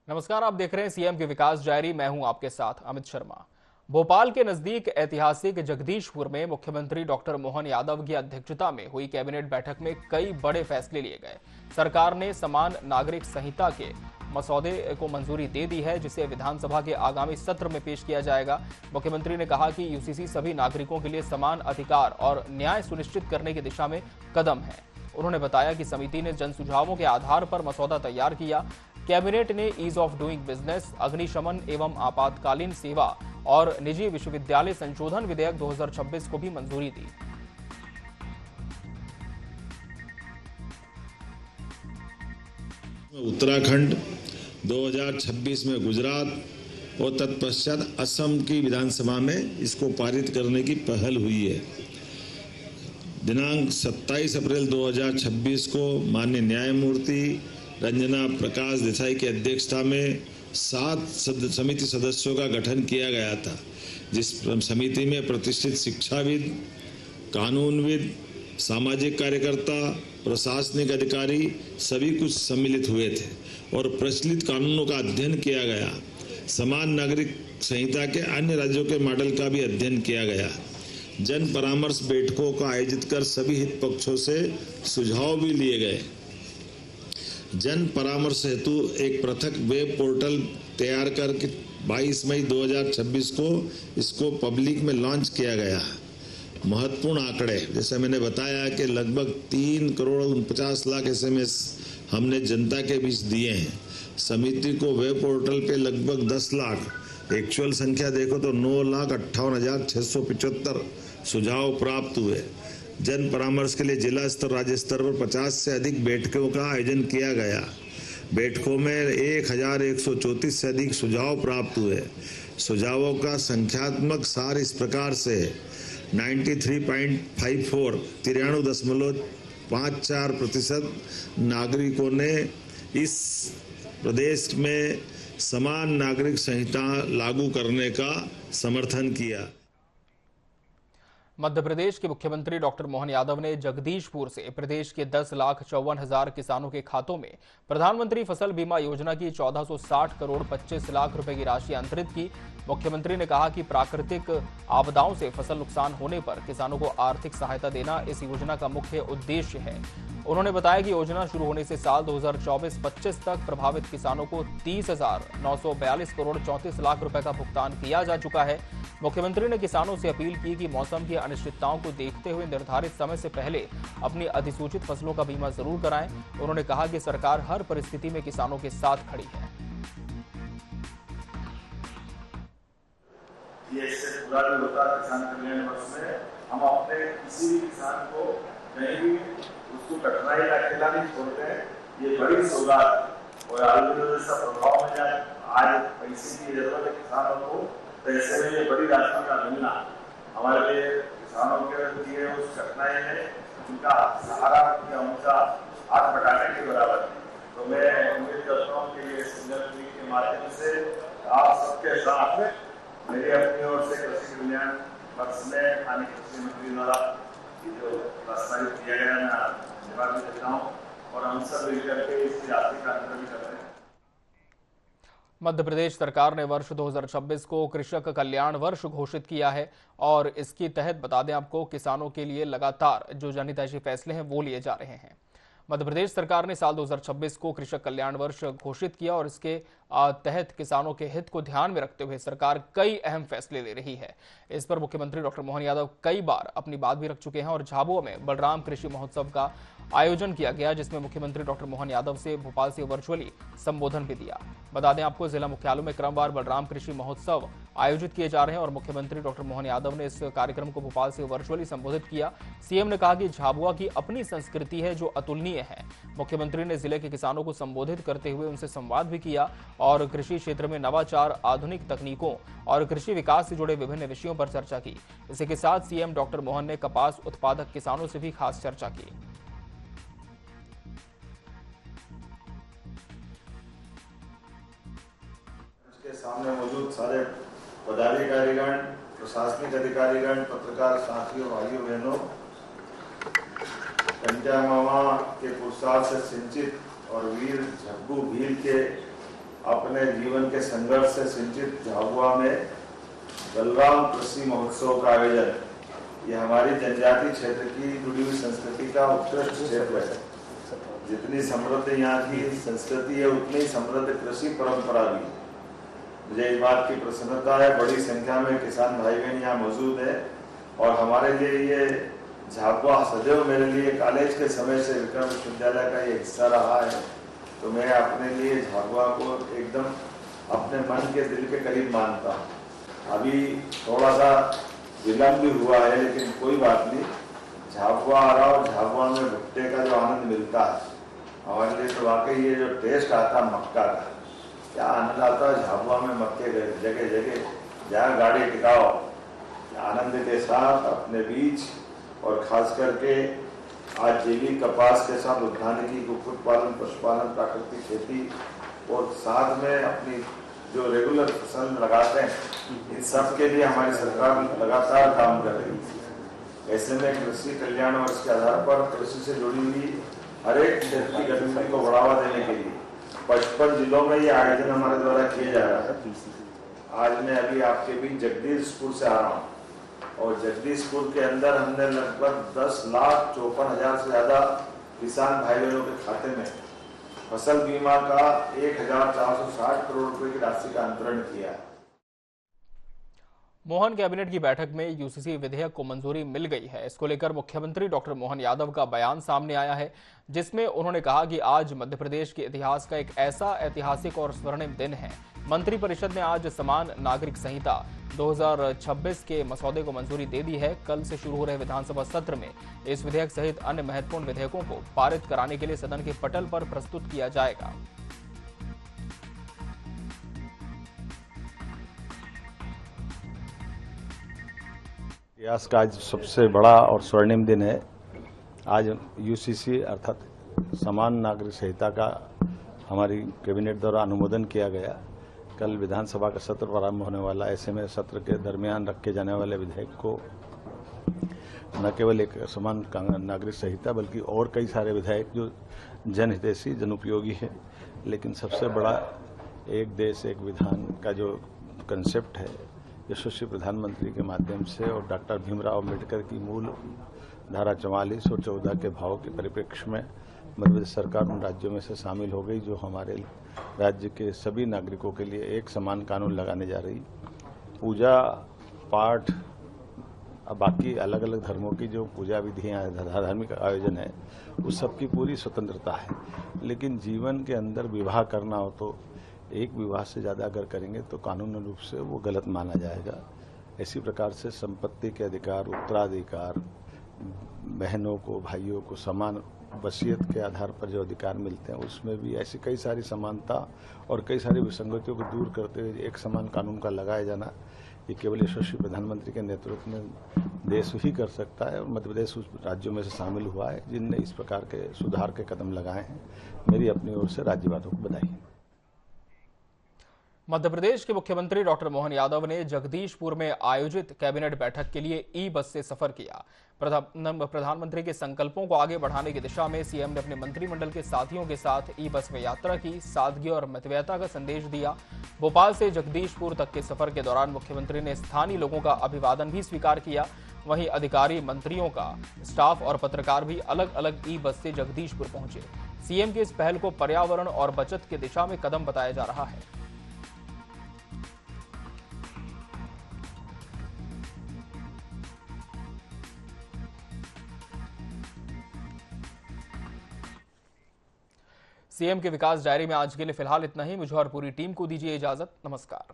नमस्कार, आप देख रहे हैं सीएम की विकास डायरी। मैं हूं आपके साथ अमित शर्मा। भोपाल के नजदीक ऐतिहासिक जगदीशपुर में मुख्यमंत्री डॉक्टर मोहन यादव की अध्यक्षता में हुई कैबिनेट बैठक में कई बड़े फैसले लिए गए। सरकार ने समान नागरिक संहिता के मसौदे को मंजूरी दे दी है, जिसे विधानसभा के आगामी सत्र में पेश किया जाएगा। मुख्यमंत्री ने कहा कि यूसीसी सभी नागरिकों के लिए समान अधिकार और न्याय सुनिश्चित करने की दिशा में कदम है। उन्होंने बताया कि समिति ने जन सुझावों के आधार पर मसौदा तैयार किया। कैबिनेट ने ईज ऑफ डूइंग बिजनेस, अग्निशमन एवं आपातकालीन सेवा और निजी विश्वविद्यालय संशोधन विधेयक 2026 को भी मंजूरी दी। उत्तराखंड 2026 में गुजरात और तत्पश्चात असम की विधानसभा में इसको पारित करने की पहल हुई है। दिनांक 27 अप्रैल 2026 को माननीय न्यायमूर्ति रंजना प्रकाश देसाई की अध्यक्षता में 7 समिति सदस्यों का गठन किया गया था, जिस समिति में प्रतिष्ठित शिक्षाविद, कानूनविद, सामाजिक कार्यकर्ता, प्रशासनिक अधिकारी सभी कुछ सम्मिलित हुए थे और प्रचलित कानूनों का अध्ययन किया गया। समान नागरिक संहिता के अन्य राज्यों के मॉडल का भी अध्ययन किया गया। जन परामर्श बैठकों का आयोजित कर सभी हित पक्षों से सुझाव भी लिए गए। जन परामर्श हेतु एक पृथक वेब पोर्टल तैयार करके 22 मई 2026 को इसको पब्लिक में लॉन्च किया गया। महत्वपूर्ण आंकड़े, जैसे मैंने बताया कि लगभग 3 करोड़ 49 लाख SMS हमने जनता के बीच दिए हैं। समिति को वेब पोर्टल पे लगभग 10 लाख, एक्चुअल संख्या देखो तो 9,58,675 सुझाव प्राप्त हुए। जन परामर्श के लिए जिला स्तर, राज्य स्तर पर 50 से अधिक बैठकों का आयोजन किया गया। बैठकों में 1,134 से अधिक सुझाव प्राप्त हुए। सुझावों का संख्यात्मक सार इस प्रकार से 93.54 93.54% नागरिकों ने इस प्रदेश में समान नागरिक संहिता लागू करने का समर्थन किया। मध्य प्रदेश के मुख्यमंत्री डॉक्टर मोहन यादव ने जगदीशपुर से प्रदेश के 10,54,000 किसानों के खातों में प्रधानमंत्री फसल बीमा योजना की 1460 करोड़ 25 लाख रुपए की राशि अंतरित की। मुख्यमंत्री ने कहा कि प्राकृतिक आपदाओं से फसल नुकसान होने पर किसानों को आर्थिक सहायता देना इस योजना का मुख्य उद्देश्य है। उन्होंने बताया कि योजना शुरू होने से साल 2024-25 तक प्रभावित किसानों को 30,942 करोड़ 34 लाख रुपए का भुगतान किया जा चुका है। मुख्यमंत्री ने किसानों से अपील की कि मौसम की अनिश्चितताओं को देखते हुए निर्धारित समय से पहले अपनी अधिसूचित फसलों का बीमा जरूर कराएं। उन्होंने कहा कि सरकार हर परिस्थिति में किसानों के साथ खड़ी है। ये इससे पूरा भी होता है किसान कल्याण वर्ष में हम अपने किसी भी किसान को कहीं भी उसको कठिनाई का अकेला नहीं छोड़ते हैं। ये बड़ी सौगात और जैसा प्रभाव में जाए। आज पैसे की जरूरत है किसानों को, तो ऐसे में ये बड़ी राशि का मिलना हमारे लिए किसानों के लिए उस कठिनाई में उनका सहारा या उनका हाथ बटाने के बराबर है। तो मैं उम्मीद करता हूँ कि ये सिग्नल के माध्यम से आप सबके साथ मेरी अपनी ओर से कृषि कल्याण वर्ष में माननीय कृषि मंत्री द्वारा जो प्रस्तावित किया गया, मैं धन्यवाद भी देता हूँ और हम सब मिलकर के इसकी राशि का अंतर भी कर रहे हैं। मध्य प्रदेश सरकार ने वर्ष 2026 को कृषक कल्याण वर्ष घोषित किया है और इसके तहत बता दें आपको, किसानों के लिए लगातार जो जनहितैषी फैसले हैं वो लिए जा रहे हैं। मध्य प्रदेश सरकार ने साल 2026 को कृषक कल्याण वर्ष घोषित किया और इसके तहत किसानों के हित को ध्यान में रखते हुए सरकार कई अहम फैसले ले रही है। इस पर मुख्यमंत्री डॉक्टर मोहन यादव कई बार अपनी बात भी रख चुके हैं और झाबुआ में बलराम कृषि महोत्सव का आयोजन किया गया, जिसमें मुख्यमंत्री डॉक्टर मोहन यादव से भोपाल से वर्चुअली संबोधन भी दिया। बता दें आपको, जिला मुख्यालयों में क्रमवार बलराम कृषि महोत्सव आयोजित किए जा रहे हैं और मुख्यमंत्री डॉक्टर मोहन यादव ने इस कार्यक्रम को भोपाल से वर्चुअली संबोधित किया। सीएम ने कहा कि झाबुआ की अपनी संस्कृति है जो अतुलनीय है। मुख्यमंत्री ने जिले के किसानों को संबोधित करते हुए उनसे संवाद भी किया और कृषि क्षेत्र में नवाचार, आधुनिक तकनीकों और कृषि विकास से जुड़े विभिन्न विषयों पर चर्चा की। इसी के साथ सीएम डॉक्टर मोहन ने कपास उत्पादक किसानों से भी खास चर्चा की। सामने मौजूद सारे पदाधिकारीगण, प्रशासनिक अधिकारीगण, पत्रकार साथियों, भाइयों बहनों, कंचा मामा के पुरस्कार से सिंचित और वीर झब्बू भील के अपने जीवन के संघर्ष से सिंचित झाबुआ में बलराम कृषि महोत्सव का आयोजन, ये हमारी जनजातीय क्षेत्र की जुड़ी हुई संस्कृति का उत्कृष्ट क्षेत्र है। जितनी समृद्ध यहाँ की संस्कृति है, उतनी समृद्ध कृषि परंपरा भी। मुझे इस बात की प्रसन्नता है, बड़ी संख्या में किसान भाई बहन यहाँ मौजूद है और हमारे लिए ये झाबुआ सदैव मेरे लिए कॉलेज के समय से विक्रम विश्वविद्यालय का ये हिस्सा रहा है। तो मैं अपने लिए झाबुआ को एकदम अपने मन के दिल के करीब मानता हूँ। अभी थोड़ा सा विलम्ब भी हुआ है, लेकिन कोई बात नहीं। झाबुआ आ रहा और झाबुआ में भुट्टे का जो आनंद मिलता है हमारे लिए, तो वाकई ये जो टेस्ट आता मक्का का, क्या आनंद आता है झाबुआ में मक्के जगह जगह जहाँ गाड़ी टिकाओ, आनंद के साथ अपने बीच, और खास करके आज जैविक कपास के साथ उद्यानिकी, कुक्कुट पालन, पशुपालन, प्राकृतिक खेती और साथ में अपनी जो रेगुलर फसल लगाते हैं, इन सब के लिए हमारी सरकार लगातार काम कर रही है। ऐसे में कृषि कल्याण वर्ष के आधार पर कृषि से जुड़ी हुई हर एक क्षेत्र की गतिविधि को बढ़ावा देने के लिए 55 जिलों में ये आयोजन हमारे द्वारा किया जा रहा है। आज मैं अभी आपके बीच जगदीशपुर से आ रहा हूँ और जगदीशपुर के अंदर हमने लगभग 10,54,000 से ज्यादा किसान भाई बहनों के खाते में फसल बीमा का 1,460 करोड़ रुपए की राशि का अंतरण किया है। मोहन कैबिनेट की बैठक में यूसीसी विधेयक को मंजूरी मिल गई है। इसको लेकर मुख्यमंत्री डॉक्टर मोहन यादव का बयान सामने आया है, जिसमें उन्होंने कहा कि आज मध्य प्रदेश के इतिहास का एक ऐसा ऐतिहासिक और स्वर्णिम दिन है। मंत्रिपरिषद ने आज समान नागरिक संहिता 2026 के मसौदे को मंजूरी दे दी है। कल से शुरू हो रहे विधानसभा सत्र में इस विधेयक सहित अन्य महत्वपूर्ण विधेयकों को पारित कराने के लिए सदन के पटल पर प्रस्तुत किया जाएगा। इतिहास का आज सबसे बड़ा और स्वर्णिम दिन है। आज यूसीसी अर्थात समान नागरिक संहिता का हमारी कैबिनेट द्वारा अनुमोदन किया गया। कल विधानसभा का सत्र प्रारंभ होने वाला, ऐसे में सत्र के दरमियान रखे जाने वाले विधेयक को न केवल एक समान नागरिक संहिता बल्कि और कई सारे विधेयक जो जनहितैषी जनउपयोगी है, लेकिन सबसे बड़ा एक देश एक विधान का जो कंसेप्ट है, यशस्वी प्रधानमंत्री के माध्यम से और डॉक्टर भीमराव अम्बेडकर की मूल धारा 44 और 14 के भाव के परिप्रेक्ष्य में मध्य प्रदेश सरकार उन राज्यों में से शामिल हो गई जो हमारे राज्य के सभी नागरिकों के लिए एक समान कानून लगाने जा रही। पूजा पाठ, बाकी अलग अलग धर्मों की जो पूजा विधियाँ, धार्मिक आयोजन है, उस सब की पूरी स्वतंत्रता है, लेकिन जीवन के अंदर विवाह करना हो तो एक विवाह से ज़्यादा अगर करेंगे तो कानूनी रूप से वो गलत माना जाएगा। इसी प्रकार से संपत्ति के अधिकार, उत्तराधिकार, बहनों को भाइयों को समान वसीयत के आधार पर जो अधिकार मिलते हैं, उसमें भी ऐसी कई सारी समानता और कई सारी विसंगतियों को दूर करते हुए एक समान कानून का लगाया जाना, ये केवल यशस्वी प्रधानमंत्री के नेतृत्व में देश ही कर सकता है और मध्य प्रदेश उस राज्यों में से शामिल हुआ है जिनने इस प्रकार के सुधार के कदम लगाए हैं। मेरी अपनी ओर से राज्यवासियों को बधाई। मध्य प्रदेश के मुख्यमंत्री डॉक्टर मोहन यादव ने जगदीशपुर में आयोजित कैबिनेट बैठक के लिए ई बस से सफर किया। प्रधानमंत्री के संकल्पों को आगे बढ़ाने की दिशा में सीएम ने अपने मंत्रिमंडल के साथियों के साथ ई बस में यात्रा की, सादगी और मितव्ययता का संदेश दिया। भोपाल से जगदीशपुर तक के सफर के दौरान मुख्यमंत्री ने स्थानीय लोगों का अभिवादन भी स्वीकार किया। वहीं अधिकारी, मंत्रियों का स्टाफ और पत्रकार भी अलग अलग ई बस से जगदीशपुर पहुंचे। सीएम की इस पहल को पर्यावरण और बचत की दिशा में कदम बताया जा रहा है। सीएम के विकास डायरी में आज के लिए फिलहाल इतना ही। मुझे और पूरी टीम को दीजिए इजाजत। नमस्कार।